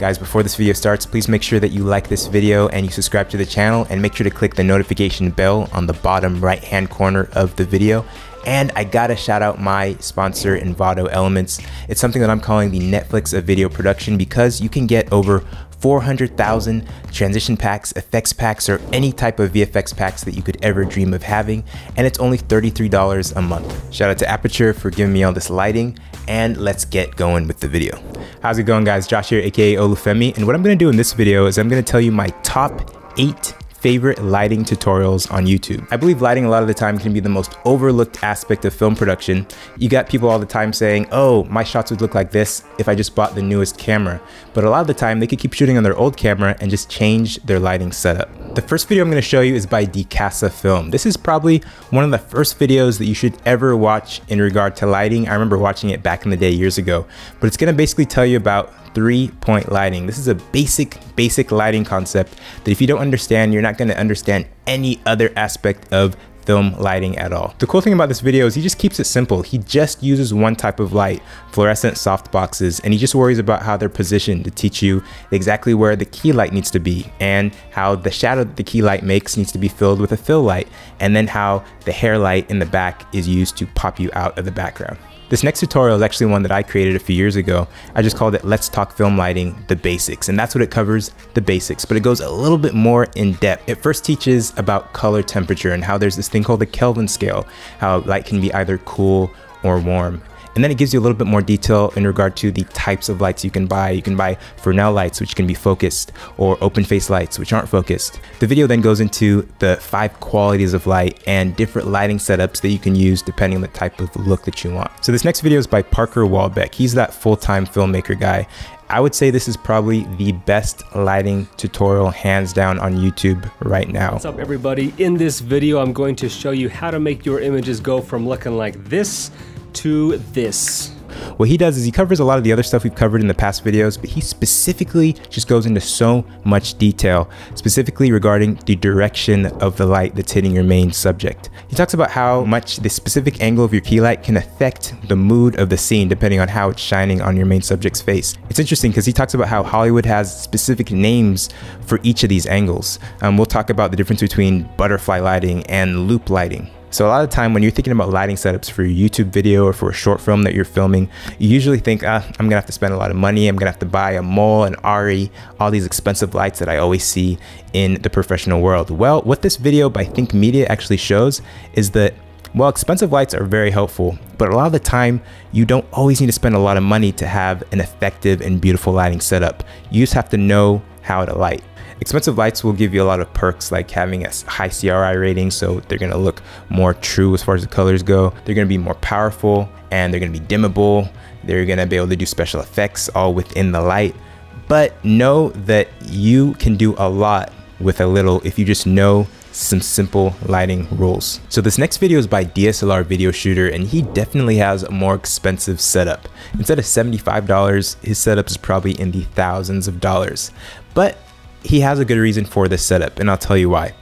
Guys, before this video starts, please make sure that you like this video and you subscribe to the channel, and make sure to click the notification bell on the bottom right hand corner of the video. And I gotta shout out my sponsor, Envato Elements. It's something that I'm calling the Netflix of video production, because you can get over 400,000 transition packs, effects packs, or any type of VFX packs that you could ever dream of having, and it's only $33 a month. Shout out to Aperture for giving me all this lighting, and let's get going with the video. How's it going, guys? Josh here, aka Olufemi, and what I'm gonna do in this video is I'm gonna tell you my top 8 favorite lighting tutorials on YouTube. I believe lighting a lot of the time can be the most overlooked aspect of film production. You got people all the time saying, oh, my shots would look like this if I just bought the newest camera. But a lot of the time they could keep shooting on their old camera and just change their lighting setup. The first video I'm going to show you is by Dicasa Film. This is probably one of the first videos that you should ever watch in regard to lighting. I remember watching it back in the day years ago, but it's going to basically tell you about 3-point lighting. This is a basic lighting concept that if you don't understand, you're not going to understand any other aspect of film lighting at all. The cool thing about this video is he just keeps it simple. He just uses one type of light, fluorescent softboxes, and he just worries about how they're positioned to teach you exactly where the key light needs to be, and how the shadow that the key light makes needs to be filled with a fill light, and then how the hair light in the back is used to pop you out of the background. This next tutorial is actually one that I created a few years ago. I just called it Let's Talk Film Lighting, the Basics, and that's what it covers, the basics, but it goes a little bit more in depth. It first teaches about color temperature and how there's this thing called the Kelvin scale, how light can be either cool or warm. And then it gives you a little bit more detail in regard to the types of lights you can buy. You can buy Fresnel lights, which can be focused, or open face lights, which aren't focused. The video then goes into the 5 qualities of light and different lighting setups that you can use depending on the type of look that you want. So this next video is by Parker Walbeck. He's that full-time filmmaker guy. I would say this is probably the best lighting tutorial hands down on YouTube right now. What's up, everybody? In this video, I'm going to show you how to make your images go from looking like this to this. What he does is he covers a lot of the other stuff we've covered in the past videos, but he specifically just goes into so much detail, specifically regarding the direction of the light that's hitting your main subject. He talks about how much the specific angle of your key light can affect the mood of the scene depending on how it's shining on your main subject's face. It's interesting because he talks about how Hollywood has specific names for each of these angles. We'll talk about the difference between butterfly lighting and loop lighting. So a lot of the time when you're thinking about lighting setups for your YouTube video or for a short film that you're filming, you usually think, I'm gonna have to spend a lot of money, I'm gonna have to buy a mole, an RE, all these expensive lights that I always see in the professional world. Well, what this video by Think Media actually shows is that, well, expensive lights are very helpful, but a lot of the time you don't always need to spend a lot of money to have an effective and beautiful lighting setup. You just have to know how to light. Expensive lights will give you a lot of perks, like having a high CRI rating, so they're gonna look more true as far as the colors go. They're gonna be more powerful, and they're gonna be dimmable. They're gonna be able to do special effects all within the light. But know that you can do a lot with a little if you just know some simple lighting rules. So this next video is by DSLR Video Shooter, and he definitely has a more expensive setup. Instead of $75, his setup is probably in the thousands of dollars. But he has a good reason for this setup, and I'll tell you why.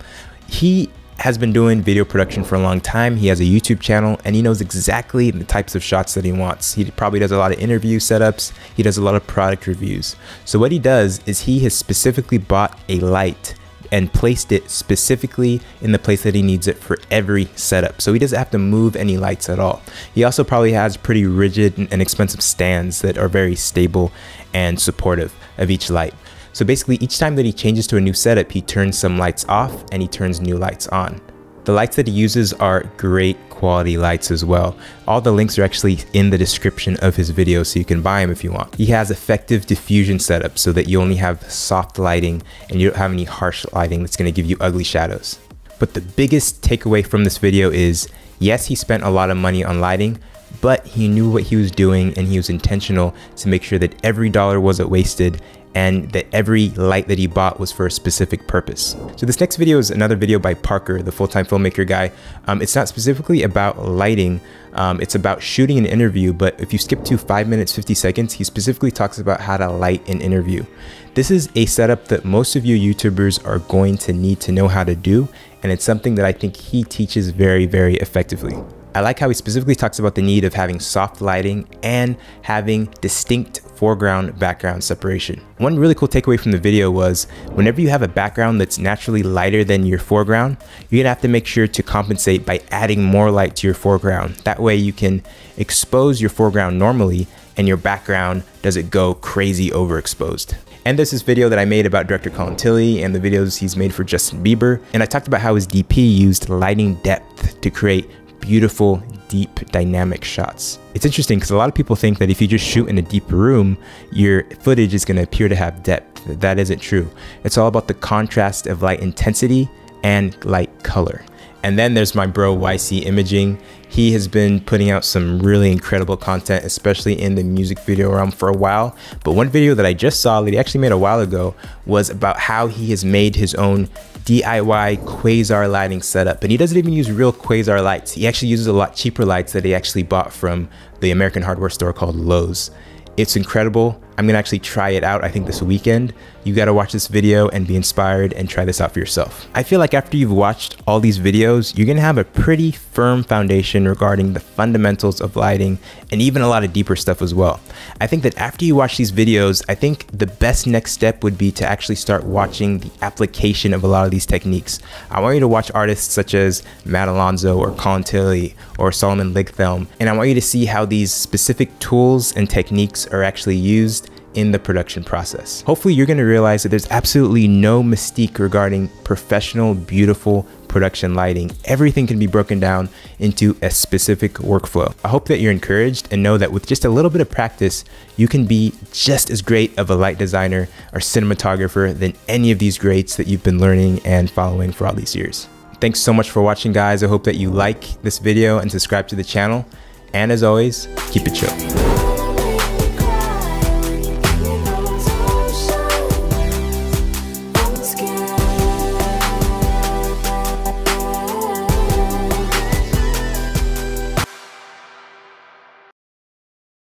He has been doing video production for a long time. He has a YouTube channel, and he knows exactly the types of shots that he wants. He probably does a lot of interview setups. He does a lot of product reviews. So what he does is he has specifically bought a light and placed it specifically in the place that he needs it for every setup. So he doesn't have to move any lights at all. He also probably has pretty rigid and expensive stands that are very stable and supportive of each light. So basically each time that he changes to a new setup, he turns some lights off and he turns new lights on. The lights that he uses are great quality lights as well. All the links are actually in the description of his video, so you can buy them if you want. He has effective diffusion setup so that you only have soft lighting and you don't have any harsh lighting that's going to give you ugly shadows. But the biggest takeaway from this video is, yes, he spent a lot of money on lighting, but he knew what he was doing and he was intentional to make sure that every dollar wasn't wasted and that every light that he bought was for a specific purpose. So this next video is another video by Parker, the full-time filmmaker guy. It's not specifically about lighting, it's about shooting an interview, but if you skip to 5 minutes, 50 seconds, he specifically talks about how to light an interview. This is a setup that most of you YouTubers are going to need to know how to do, and it's something that I think he teaches very, very effectively. I like how he specifically talks about the need of having soft lighting and having distinct foreground background separation. One really cool takeaway from the video was whenever you have a background that's naturally lighter than your foreground, you're gonna have to make sure to compensate by adding more light to your foreground. That way you can expose your foreground normally and your background doesn't go crazy overexposed. And there's this video that I made about director Colin Tilley and the videos he's made for Justin Bieber. And I talked about how his DP used lighting depth to create beautiful, deep, dynamic shots. It's interesting because a lot of people think that if you just shoot in a deep room, your footage is going to appear to have depth. That isn't true. It's all about the contrast of light intensity and light color. And then there's my bro YCImaging. He has been putting out some really incredible content, especially in the music video realm for a while. But one video that I just saw that he actually made a while ago was about how he has made his own DIY Quazar lighting setup. And he doesn't even use real Quazar lights. He actually uses a lot cheaper lights that he actually bought from the American hardware store called Lowe's. It's incredible. I'm gonna actually try it out, I think this weekend. You gotta watch this video and be inspired and try this out for yourself. I feel like after you've watched all these videos, you're gonna have a pretty firm foundation regarding the fundamentals of lighting and even a lot of deeper stuff as well. I think that after you watch these videos, I think the best next step would be to actually start watching the application of a lot of these techniques. I want you to watch artists such as Matt Alonzo or Colin Tilley or Solomon Ligthelm, and I want you to see how these specific tools and techniques are actually used in the production process. Hopefully you're going to realize that there's absolutely no mystique regarding professional, beautiful production lighting. Everything can be broken down into a specific workflow. I hope that you're encouraged and know that with just a little bit of practice, you can be just as great of a light designer or cinematographer than any of these greats that you've been learning and following for all these years. Thanks so much for watching, guys. I hope that you like this video and subscribe to the channel. And as always, keep it chill.